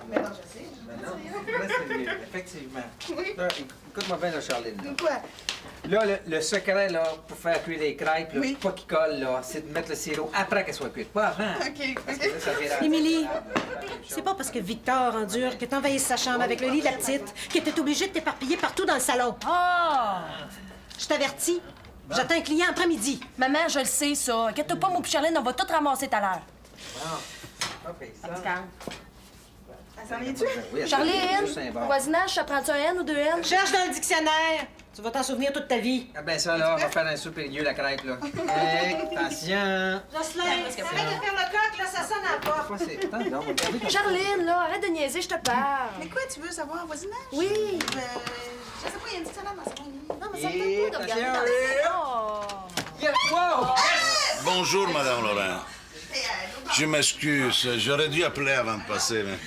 Mais non, je sais. Ben non, là, c'est effectivement. Oui. Là, écoute-moi bien, là, Charline. Là, Quoi? là le secret, là, pour faire cuire les crêpes, là, Oui. pas qu'ils collent, là, c'est de mettre le sirop après qu'elle soit cuite, pas avant. OK, Parce que là, ça vire Émilie, la même chose. c'est pas parce que Victor endure que t'envahisses sa chambre avec le lit de la petite que t'es obligé de t'éparpiller partout dans le salon. Ah! Je t'avertis, j'attends un client après-midi. Maman, je le sais, ça. Inquiète-toi pas, moi puis Charline, on va tout ramasser tout à l'heure. Ah, OK, ça. Ça s'en vient-tu? Oui, Charline, juste un au bord. voisinage, ça prend-tu un N ou deux N? Cherche dans le dictionnaire. Tu vas t'en souvenir toute ta vie. Ah ben ça, là, on va faire un souper lieu, la crêpe, là. Hey, attention! Jocelyn, arrête de faire le coq, là, ça sonne à la porte. Quoi, c'est... Attends, non, regardez comme... Charline, là, arrête de niaiser, je te parle. Mais quoi, tu veux savoir, voisinage? Oui. Je sais pas, il y a une petite salade dans ce coin. Non, mais ça me Et tente pas de regarder attention, dans le Yeah, wow! Bonjour, Madame Laurent. Je m'excuse, j'aurais dû appeler avant de passer, mais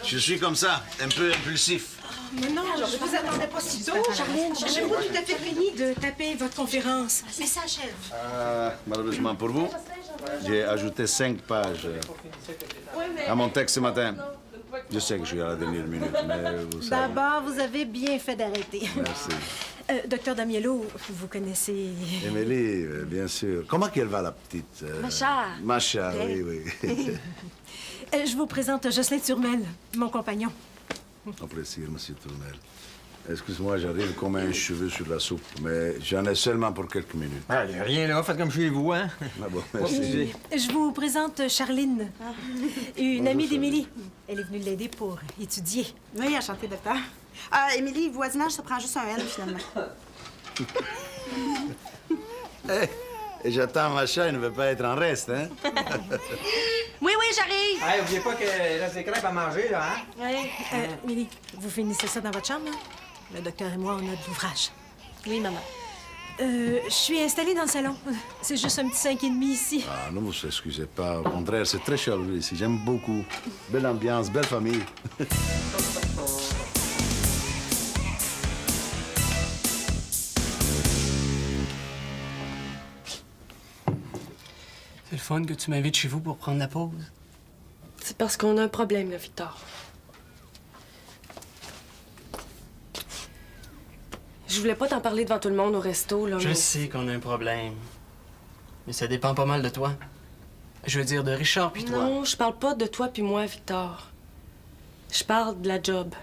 je suis comme ça, un peu impulsif. Mais non, je vous attendais pas si tôt. Charline, j'ai pas tout à fait fini de taper votre conférence. Mais ça achève. Malheureusement pour vous, j'ai ajouté 5 pages à mon texte ce matin. Je sais que je suis à la dernière minute, mais vous savez. D'abord, vous avez bien fait d'arrêter. Merci. Docteur Damiello, vous connaissez... Émilie, bien sûr. Comment qu'elle va, la petite? Macha. Macha, oui, oui. Je vous présente Jocelyn Turmel, mon compagnon. Au plaisir, Monsieur Tournel. Excuse-moi, j'arrive comme un cheveu sur la soupe, mais j'en ai seulement pour quelques minutes. Ah, y a rien là, faites comme chez vous, hein? Ah bon, merci. Je vous présente Charline, une amie d'Émilie. Elle est venue l'aider pour étudier. Oui, enchantée, docteur. Ah, Émilie, voisinage, ça prend juste un N, finalement. Hey, et j'attends Macha, il ne veut pas être en reste, hein? Oui, oui, j'arrive. Hey, oubliez pas qu'il reste des crêpes à manger, là, hein? Oui. Émilie, vous finissez ça dans votre chambre, là? Le docteur et moi, on a de l'ouvrage. Oui, maman. Je suis installée dans le salon. C'est juste un petit 5,5 ici. Ah, ne vous excusez pas. Au contraire, c'est très chaleureux ici. J'aime beaucoup. Belle ambiance, belle famille. C'est le fun que tu m'invites chez vous pour prendre la pause. C'est parce qu'on a un problème, là, Victor. Je voulais pas t'en parler devant tout le monde au resto, là, Je mais... sais qu'on a un problème. Mais ça dépend pas mal de toi. Je veux dire de Richard puis toi. Non, je parle pas de toi puis moi, Victor. Je parle de la job.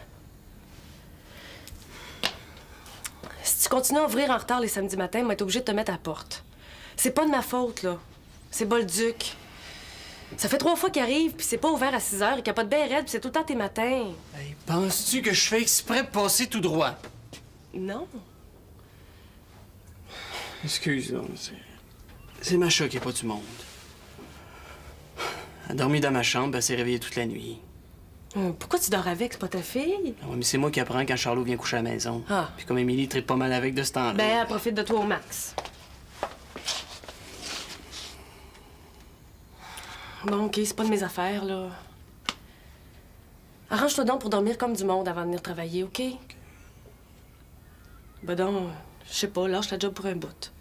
Si tu continues à ouvrir en retard les samedis matins, on va être obligé de te mettre à la porte. C'est pas de ma faute, là. C'est Bolduc. Ça fait 3 fois qu'il arrive, puis c'est pas ouvert à 6 heures, il capote bien raide, puis c'est tout le temps tes matins. Hey, penses-tu que je fais exprès de passer tout droit? Non. Excuse, là, c'est Macha qui est pas du monde. Elle a dormi dans ma chambre, elle s'est réveillée toute la nuit. Pourquoi tu dors avec? C'est pas ta fille? Ah ouais, mais c'est moi qui apprends quand Charlot vient coucher à la maison. Ah. Puis comme Émilie traite pas mal avec de ce temps-là. Ben, elle profite de toi au max. Bon, OK, c'est pas de mes affaires, là. Arrange-toi donc pour dormir comme du monde avant de venir travailler, OK? Ben donc, je sais pas, lâche la job pour un bout.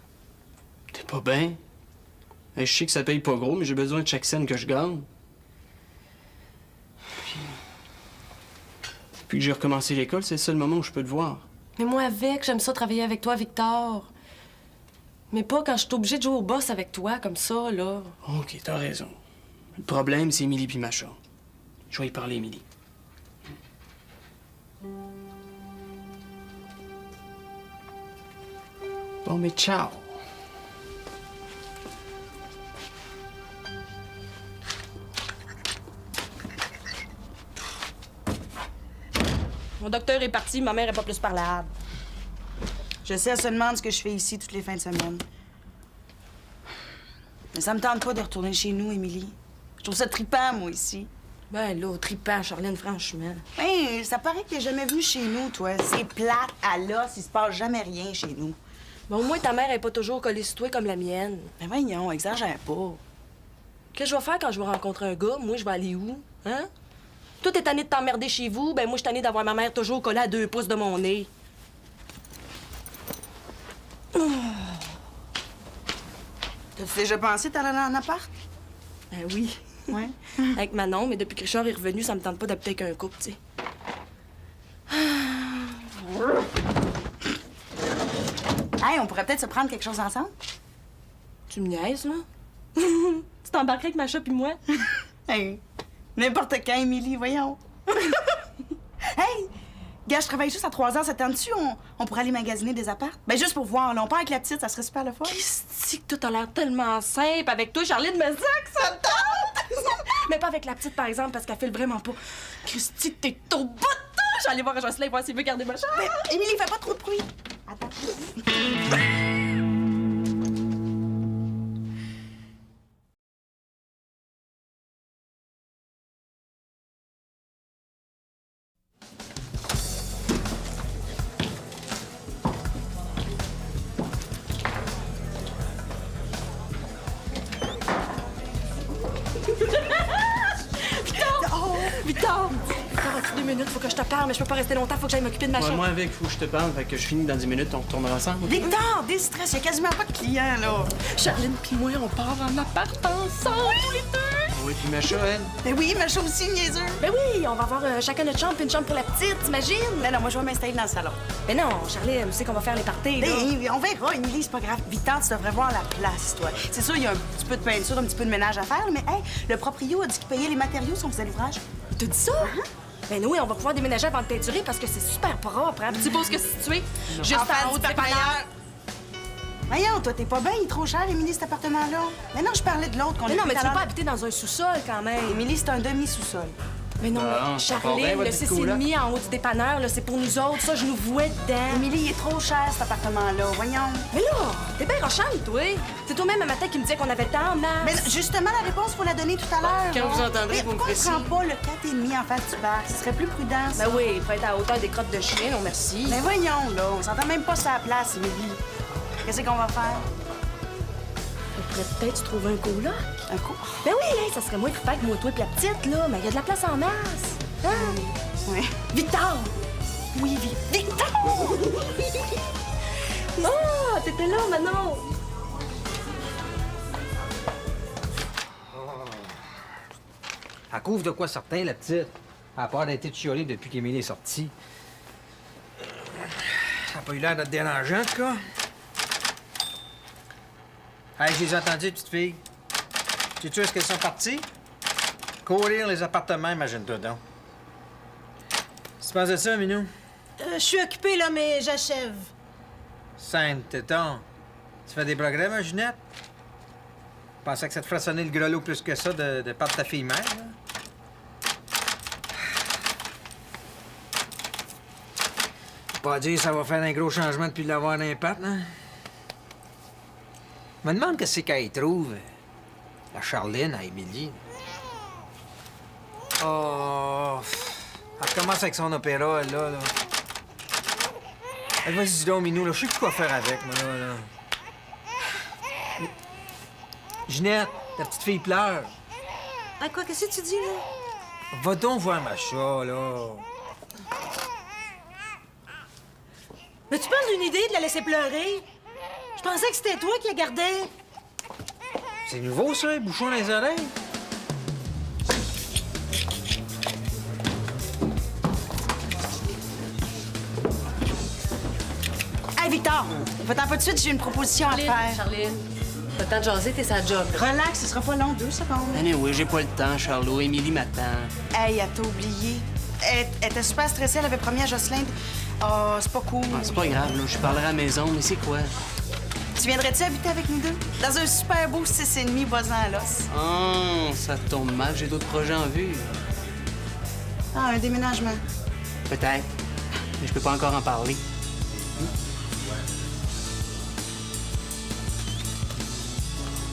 T'es pas bien? Hey, je sais que ça paye pas gros, mais j'ai besoin de chaque scène que je gagne. Depuis que j'ai recommencé l'école, c'est le seul moment où je peux te voir. Mais moi, j'aime ça travailler avec toi, Victor. Mais pas quand je suis obligée de jouer au boss avec toi, comme ça, là. OK, t'as raison. Le problème, c'est Émilie puis Macha. Je vais y parler, Émilie. Bon, mais ciao. Mon docteur est parti, ma mère est pas plus parlable. Je sais, elle se demande ce que je fais ici toutes les fins de semaine. Mais ça me tente pas de retourner chez nous, Émilie. Je trouve ça trippant, moi, ici. Ben là, trippant, Charline, franchement. Hey, ça paraît que t'es jamais venu chez nous, toi. C'est plate, à l'os, il se passe jamais rien chez nous. Bon, au moins, ta mère est pas toujours collée sur toi comme la mienne. Ben voyons, exagère pas. Qu'est-ce que je vais faire quand je vais rencontrer un gars? Moi, je vais aller où? Hein? Toi, t'es tanné de t'emmerder chez vous, ben moi, je suis tannée d'avoir ma mère toujours collée à 2 pouces de mon nez. T'as-tu déjà pensé t'aller en appart? Ben oui. Ouais. Avec Manon, mais depuis que Richard est revenu, ça me tente pas d'habiter avec un couple, tu sais. Hey, on pourrait peut-être se prendre quelque chose ensemble? Tu me niaises, là? Tu t'embarquerais avec Macha puis moi? Hey, n'importe quand, Émilie, voyons. Hey, gars, je travaille juste à 3 heures, ça tente-tu? On pourrait aller magasiner des apparts? Ben, juste pour voir, là. On part avec la petite, ça serait super le fun. Christy, que tout a l'air tellement simple. Avec toi, Charline, me dit que ça me tente! Mais pas avec la petite, par exemple, parce qu'elle file vraiment pas. Christy, t'es au bout de tout! Je vais aller voir Jocelyn, voir s'il veut garder ma chambre. Mais, Émilie, fais pas trop de bruit. Attends. Victor! Victor, as-tu 2 minutes? Faut que je te parle, mais je peux pas rester longtemps. Faut que j'aille m'occuper de ma Ouais, chambre. moi avec, faut que je te parle, fait que je finis dans 10 minutes, on retournera ensemble. Victor, déstress, il y a quasiment pas de clients, là. Charline puis moi, on part en appart ensemble, tous les deux! Oui, puis Macha, elle. Ben oui, ma chose aussi, niaiseux. Ben oui, on va avoir chacun notre chambre puis une chambre pour la petite, t'imagines? Ben non, moi, je vais m'installer dans le salon. Ben non, Charline, tu sais qu'on va faire les parties, là. Ben, on verra, Émilie, c'est pas grave. Victor, tu devrais voir la place, toi. C'est sûr, il y a un petit peu de peinture, un petit peu de ménage à faire, mais hey, le proprio a dit qu'il payait les matériaux si on faisait l'ouvrage. T'as dit ça? Ben oui, on va pouvoir déménager avant de peinturer parce que c'est super propre, hein? Tu beau ce que c'est situé? Juste en haut du dépanneur. Voyons, toi, t'es pas bien, il est trop cher, Émilie, cet appartement-là. Mais non, je parlais de l'autre qu'on a Mais non, vu mais tout tu à veux pas l'heure. habiter dans un sous-sol quand même. Émilie, c'est un demi-sous-sol. Mais non, Bon, mais ça part bien, Charline, votre le petite coloc. 6,5 en haut du dépanneur, là, c'est pour nous autres. Ça, je nous vois dedans. Émilie, il est trop cher, cet appartement-là, voyons. Mais là, t'es bien rochante, toi. C'est toi-même un matin qui me disait qu'on avait le temps, Mais Max. justement, la réponse, faut la donner tout à l'heure. Quand là. vous entendrez, Mais vous me pourquoi ferez on prend pas le 4,5 en face du bar? Ce serait plus prudent, ça. Ben oui, il faut être à la hauteur des crottes de chien, non merci. Mais voyons, là, on s'entend même pas sur la place, Émilie. Qu'est-ce qu'on va faire? On pourrait peut-être se trouver un coloc. Un coup? Ben oui, hey, ça serait moins que moi, toi et la petite, là. Mais il y a de la place en masse. Hein? Oui. Victor! Oui, Victor! Oh, t'étais là, Manon! Elle couvre de quoi certain, la petite. À part d'être chiolée depuis qu'Émilie est sortie. Ça n'a pas eu l'air de te déranger, en tout cas. Hey, je les ai entendues, petite fille. Sais-tu où est-ce qu'elles sont parties? Courir les appartements, imagine-toi donc. Tu penses de ça, Minou? Je suis occupée, là, mais j'achève. Sainte téton. Tu fais des progrès, ma Ginette? Je pensais que ça te ferait sonner le grelot plus que ça de part de ta fille-mère, là. Pas dire ça va faire un gros changement depuis l'avoir dans les pattes, hein? Je me demande qu'est-ce qu'elle trouve, la Charline à Émilie. Oh... Elle recommence avec son opéra, elle, là. Hey, vas-y donc, Minou, là. Je sais plus quoi faire avec, moi, là. Ginette, ta petite fille pleure. À quoi, qu'est-ce que tu dis, là? Va donc voir ma chat, là. Mais tu parles d'une idée de la laisser pleurer? Je pensais que c'était toi qui la gardais. C'est nouveau, ça, les bouchons dans les oreilles? Hey, Victor! Va-t'en pas de suite, j'ai une proposition à faire. Charline, t'as le temps de jaser, t'es sa job. Relax, ce sera pas long, 2 secondes. Anyway, j'ai pas le temps, Charlot. Émilie m'attend. Hey, elle t'a oublié. Elle était super stressée, elle avait promis à Jocelyn de... Oh, c'est pas cool. Ah, c'est pas grave, là. Je parlerai à la maison, mais c'est quoi? Tu viendrais-tu habiter avec nous deux? Dans un super beau 6,5 voisin à l'os. Oh, ça tombe mal. J'ai d'autres projets en vue. Ah, un déménagement. Peut-être. Mais je peux pas encore en parler.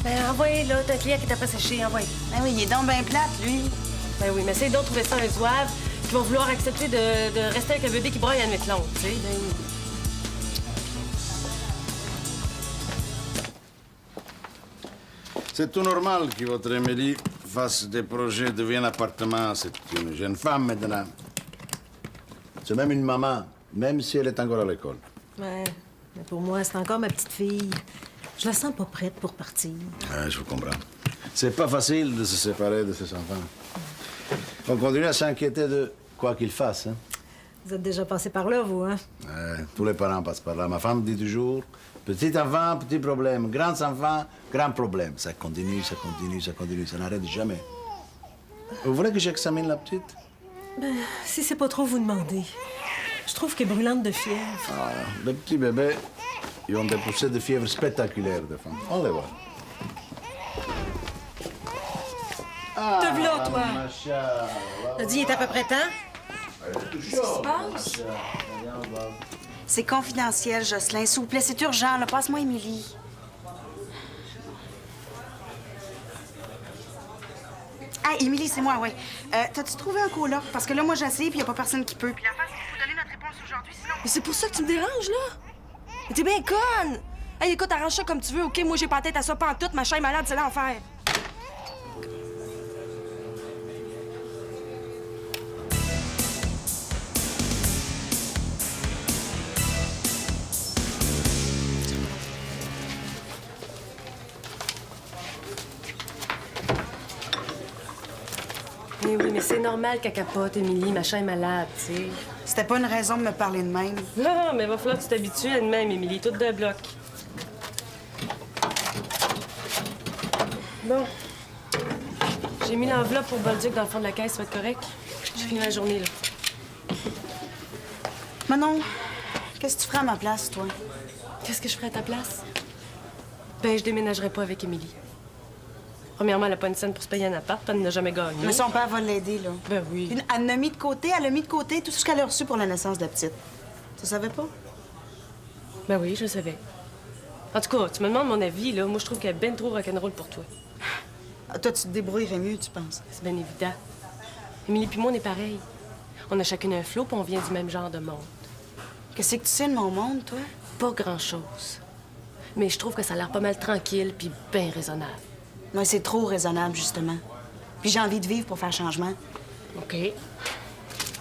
Ben, envoyez, là, t'as un client qui t'a pas séché, envoyez. Ben oui, il est donc bien plate, lui. Ben oui, mais essaye donc de trouver ça un zouave qui va vouloir accepter de rester avec un bébé qui broye à nuit longue, tu sais. C'est tout normal que votre Émilie fasse des projets, devienne appartement. C'est une jeune femme maintenant. C'est même une maman, même si elle est encore à l'école. Ouais, mais pour moi, c'est encore ma petite fille. Je la sens pas prête pour partir. Ah, je vous comprends. C'est pas facile de se séparer de ses enfants. On continue à s'inquiéter de quoi qu'ils fassent. Hein? Vous êtes déjà passé par là, vous, hein? Tous les parents passent par là. Ma femme dit toujours, petit enfant, petit problème. Grands enfants, grand problème. Ça continue, ça continue, ça continue. Ça n'arrête jamais. Vous voulez que j'examine la petite? Ben, si c'est pas trop vous demander. Je trouve qu'elle est brûlante de fièvre. Ah, les petits bébés, ils ont des poussées de fièvre spectaculaires de femmes. On les voit. Te v'là, toi! Macha, T'as dit, il est à peu près temps? Qu'est-ce qui se passe? C'est confidentiel, Jocelyn. S'il vous plaît, c'est urgent. Là. Passe-moi Émilie. Ah, Émilie, c'est moi, oui. T'as-tu trouvé un coloc? Parce que là, moi, j'essaie, puis il a pas personne qui peut. Puis l'affaire, c'est qu'il faut donner notre réponse aujourd'hui, sinon... Mais c'est pour ça que tu me déranges, là? Mais t'es bien conne! Hey, écoute, arrange ça comme tu veux, OK? Moi, j'ai pas la tête à ça pantoute. Ma chaîne est malade, c'est l'enfer. Mais oui, mais c'est normal qu'elle capote, Émilie. Ma chaîne est malade, tu sais. C'était pas une raison de me parler de même. Non, mais va falloir que tu t'habitues à elle-même, Émilie. Toute de bloc. Bon. J'ai mis l'enveloppe pour Bolduc dans le fond de la caisse, ça va être correct? J'ai fini la journée, là. Manon, qu'est-ce que tu ferais à ma place, toi? Qu'est-ce que je ferais à ta place? Ben, je déménagerai pas avec Émilie. Premièrement, elle a pas une scène pour se payer un appart, puis elle n'a jamais gagné. Mais son père va l'aider, là. Ben oui. Puis elle a mis de côté, tout ce qu'elle a reçu pour la naissance de la petite. Tu savais pas? Ben oui, je le savais. En tout cas, tu me demandes mon avis, là. Moi, je trouve qu'elle est ben trop rock'n'roll pour toi. Ah, toi, tu te débrouillerais mieux, tu penses? C'est bien évident. Émilie puis moi, on est pareils. On a chacune un flot, puis on vient du même genre de monde. Qu'est-ce que tu sais de mon monde, toi? Pas grand-chose. Mais je trouve que ça a l'air pas mal tranquille puis bien raisonnable. Moi, c'est trop raisonnable, justement. Puis j'ai envie de vivre pour faire changement. OK.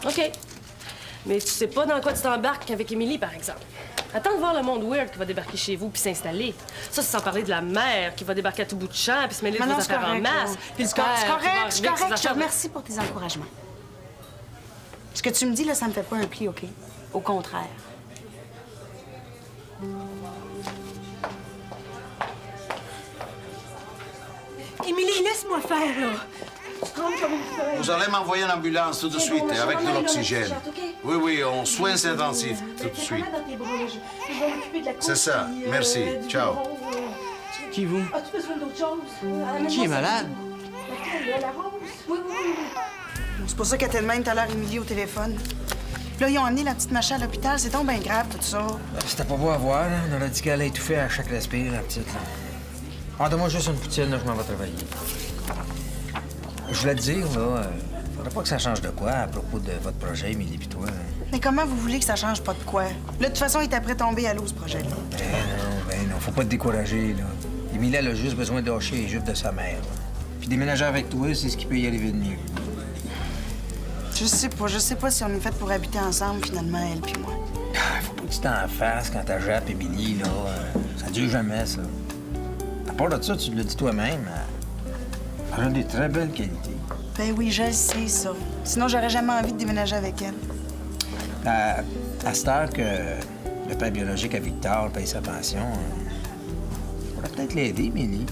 OK. Mais tu sais pas dans quoi tu t'embarques avec Émilie, par exemple. Attends de voir le monde weird qui va débarquer chez vous puis s'installer. Ça, c'est sans parler de la mère qui va débarquer à tout bout de champ puis se mêler de vos affaires en masse. Puis C'est correct, c'est correct. Je te remercie pour tes encouragements. Ce que tu me dis, là, ça me fait pas un pli, OK? Au contraire. Émilie, laisse-moi faire, là. Vous allez m'envoyer une ambulance tout de suite, avec de l'oxygène. Oui, oui, on soins intensifs tout de suite. C'est ça, merci. Ciao. Qui, vous? As-tu besoin d'autre chose? Qui est malade? C'est pour ça qu'elle était de même tout à l'heure, Émilie, au téléphone. Puis là, ils ont emmené la petite machin à l'hôpital. C'est donc bien grave, tout ça. C'était pas beau à voir, là. On aurait dit qu'elle allait étouffer à chaque respire, la petite, là. Ah, donne-moi juste une poutine, là, je m'en vais travailler. Je voulais te dire, là, faudrait pas que ça change de quoi à propos de votre projet, Émilie pis toi. Là. Mais comment vous voulez que ça change pas de quoi? Là, de toute façon, il est après tomber à l'eau, ce projet-là. Ben non, faut pas te décourager, là. Émilie, elle a juste besoin d'hocher les jupes de sa mère, là. Puis déménager avec toi, c'est ce qui peut y arriver de mieux. Je sais pas si on est fait pour habiter ensemble, finalement, elle puis moi. Ah, faut pas que tu t'en fasses quand ta jappe, Émilie, là. Ça dure jamais, ça. À part de ça, tu l'as dit toi-même, elle a des très belles qualités. Ben oui, je le sais, ça. Sinon, j'aurais jamais envie de déménager avec elle. À cette heure que le père biologique à Victor paye sa pension, on pourrait peut-être l'aider, Émilie,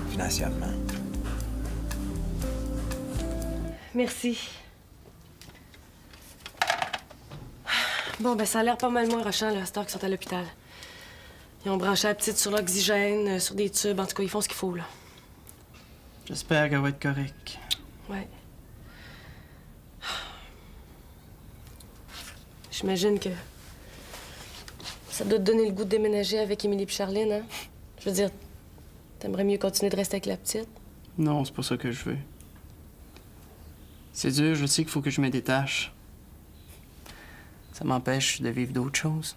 financièrement. Merci. Bon, ben ça a l'air pas mal moins rushant, là, à cette heure qu'ils sont à l'hôpital. Ils ont branché la petite sur l'oxygène, sur des tubes. En tout cas, ils font ce qu'il faut, là. J'espère qu'elle va être correcte. Ouais. J'imagine que ça doit te donner le goût de déménager avec Émilie et Charline, hein? Je veux dire, t'aimerais mieux continuer de rester avec la petite? Non, c'est pas ça que je veux. C'est dur, je sais qu'il faut que je me détache. Ça m'empêche de vivre d'autres choses.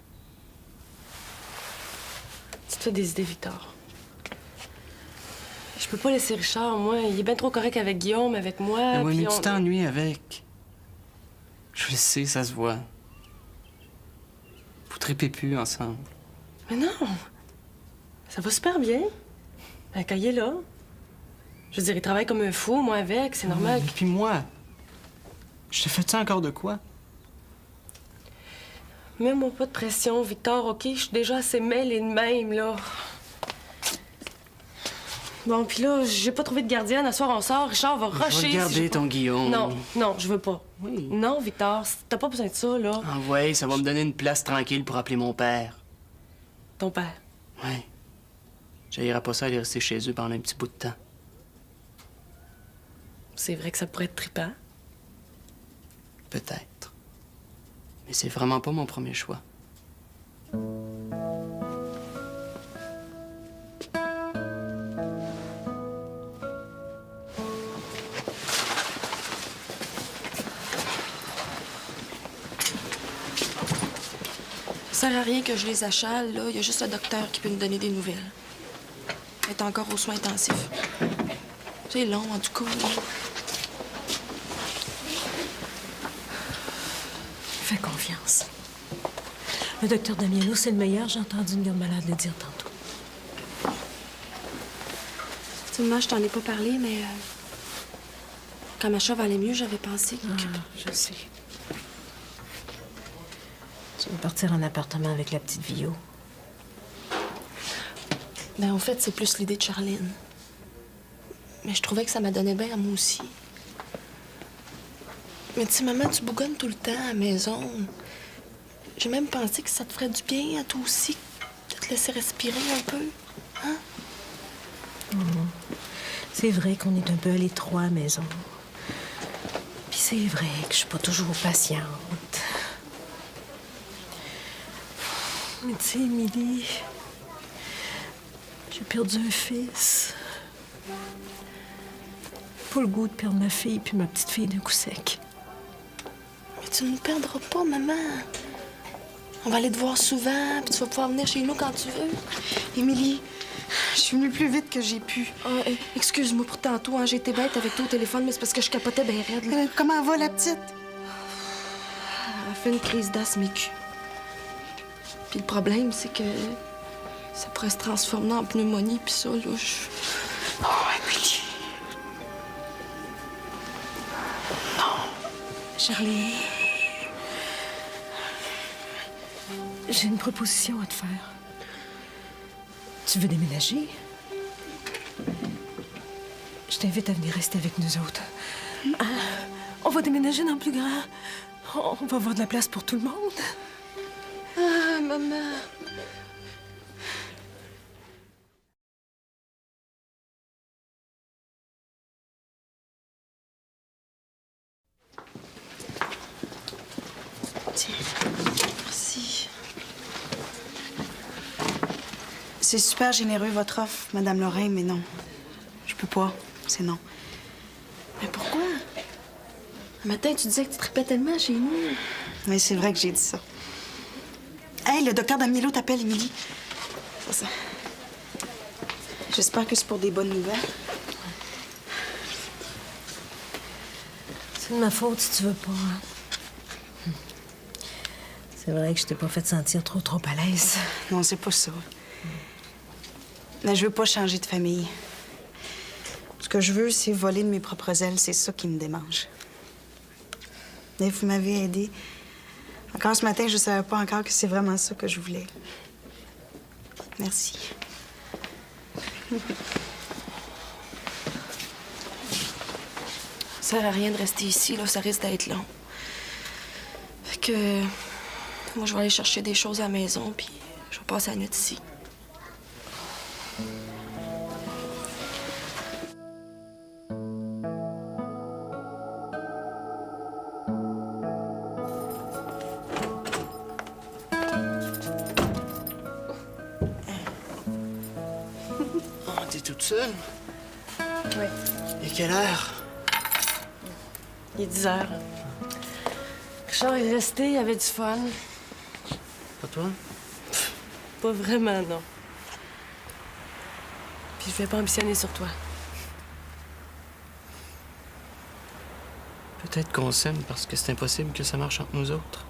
Tu te fais des idées, Victor. Je peux pas laisser Richard, moi. Il est bien trop correct avec Guillaume, avec moi. Mais oui, puis mais tu t'ennuies avec. Je le sais, ça se voit. Vous tripez plus ensemble. Mais non! Ça va super bien. Quand il est là. Je veux dire, il travaille comme un fou, moi avec, c'est normal. Et puis moi, je te fais-tu encore de quoi? Mets-moi pas de pression, Victor, OK? Je suis déjà assez mêlée de même, là. Bon, puis là, j'ai pas trouvé de gardienne. À soir, on sort. Richard va rusher. Je vais si garder j'ai pas- ton Guillaume. Non, non, je veux pas. Oui. Non, Victor, t'as pas besoin de ça, là. Ah ouais, ça va me donner une place tranquille pour appeler mon père. Ton père. Ouais. J'aillerais pas ça aller rester chez eux pendant un petit bout de temps. C'est vrai que ça pourrait être trippant. Peut-être. Mais c'est vraiment pas mon premier choix. Ça sert à rien que je les achale, là. Il y a juste le docteur qui peut nous donner des nouvelles. Elle est encore aux soins intensifs. C'est long, en tout cas. Là. Fais confiance. Le docteur Damiano, c'est le meilleur. J'ai entendu une garde malade le dire tantôt. Moi, je t'en ai pas parlé, mais... quand Macha va aller mieux, j'avais pensé que... Je sais. Tu veux partir en appartement avec la petite Vio. Ben, en fait, c'est plus l'idée de Charline. Mais je trouvais que ça m'a donné bien à moi aussi. Mais tu sais, maman, tu bougonnes tout le temps à la maison. J'ai même pensé que ça te ferait du bien à toi aussi, de te laisser respirer un peu. Hein? C'est vrai qu'on est un peu à l'étroit à la maison. Puis c'est vrai que je suis pas toujours patiente. Mais tu sais, Émilie, j'ai perdu un fils. Pas le goût de perdre ma fille puis ma petite fille d'un coup sec. Mais tu ne nous perdras pas, maman. On va aller te voir souvent, puis tu vas pouvoir venir chez nous quand tu veux. Émilie, je suis venue plus vite que j'ai pu. Excuse-moi pour tantôt, hein, j'ai été bête avec toi au téléphone, mais c'est parce que je capotais bien raide. Là. Comment va la petite? Elle a fait une crise d'asthme aiguë. Puis le problème, c'est que ça pourrait se transformer en pneumonie, puis ça, là, Oh, Émilie. Charlie, j'ai une proposition à te faire. Tu veux déménager? Je t'invite à venir rester avec nous autres. Ah, on va déménager dans le plus grand. On va avoir de la place pour tout le monde. Ah, maman. Tiens, merci. C'est super généreux, votre offre, Madame Lorrain, mais non. Je peux pas. C'est non. Mais pourquoi? Un matin, tu disais que tu tripais tellement chez nous. Oui, c'est vrai que j'ai dit ça. Hey, le docteur Damiano t'appelle, Émilie. Ça. J'espère que c'est pour des bonnes nouvelles. C'est de ma faute si tu veux pas. Hein? C'est vrai que je t'ai pas fait sentir trop à l'aise. Non, c'est pas ça. Mais je veux pas changer de famille. Ce que je veux, c'est voler de mes propres ailes. C'est ça qui me démange. Mais vous m'avez aidé. Encore ce matin, je savais pas encore que c'est vraiment ça que je voulais. Merci. Ça sert à rien de rester ici, là. Ça risque d'être long. Fait que... moi, je vais aller chercher des choses à la maison, puis je vais passer la nuit ici. Oh, t'es toute seule? Oui. Et quelle heure? Il est 10 heures. Richard est resté, il avait du fun. Pas toi? Pas vraiment, non. Puis je vais pas ambitionner sur toi. Peut-être qu'on s'aime parce que c'est impossible que ça marche entre nous autres.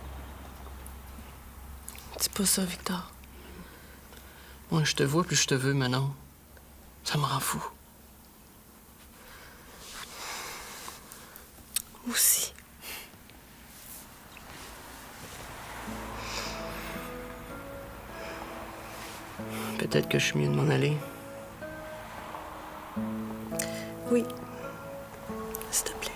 Dis pas ça, Victor. Moi, je te vois plus je te veux, Manon. Ça me rend fou. Aussi. Peut-être que je suis mieux de m'en aller. Oui. S'il te plaît.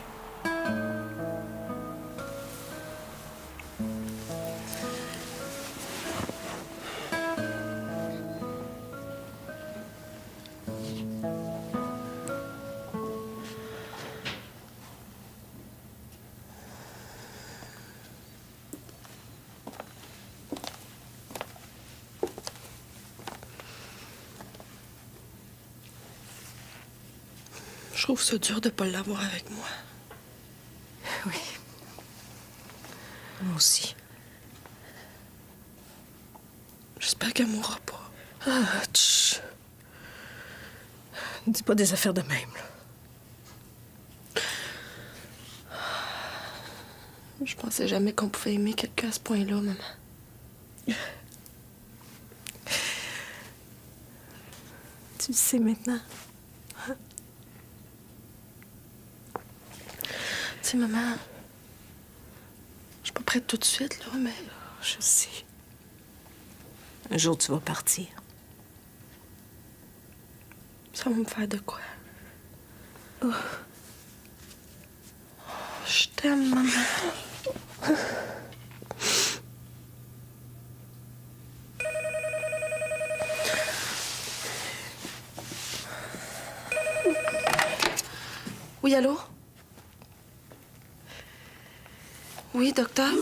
Je trouve ça dur de pas l'avoir avec moi. Oui. Moi aussi. J'espère qu'elle mourra pas. Ah, tch. Dis pas des affaires de même, là. Je pensais jamais qu'on pouvait aimer quelqu'un à ce point-là, maman. Tu le sais maintenant. Tu sais, maman, je suis pas prête tout de suite, là, mais Je sais. Un jour, tu vas partir. ça va me faire de quoi? Oh. Je t'aime, maman. Oui, allô? Oui, docteur?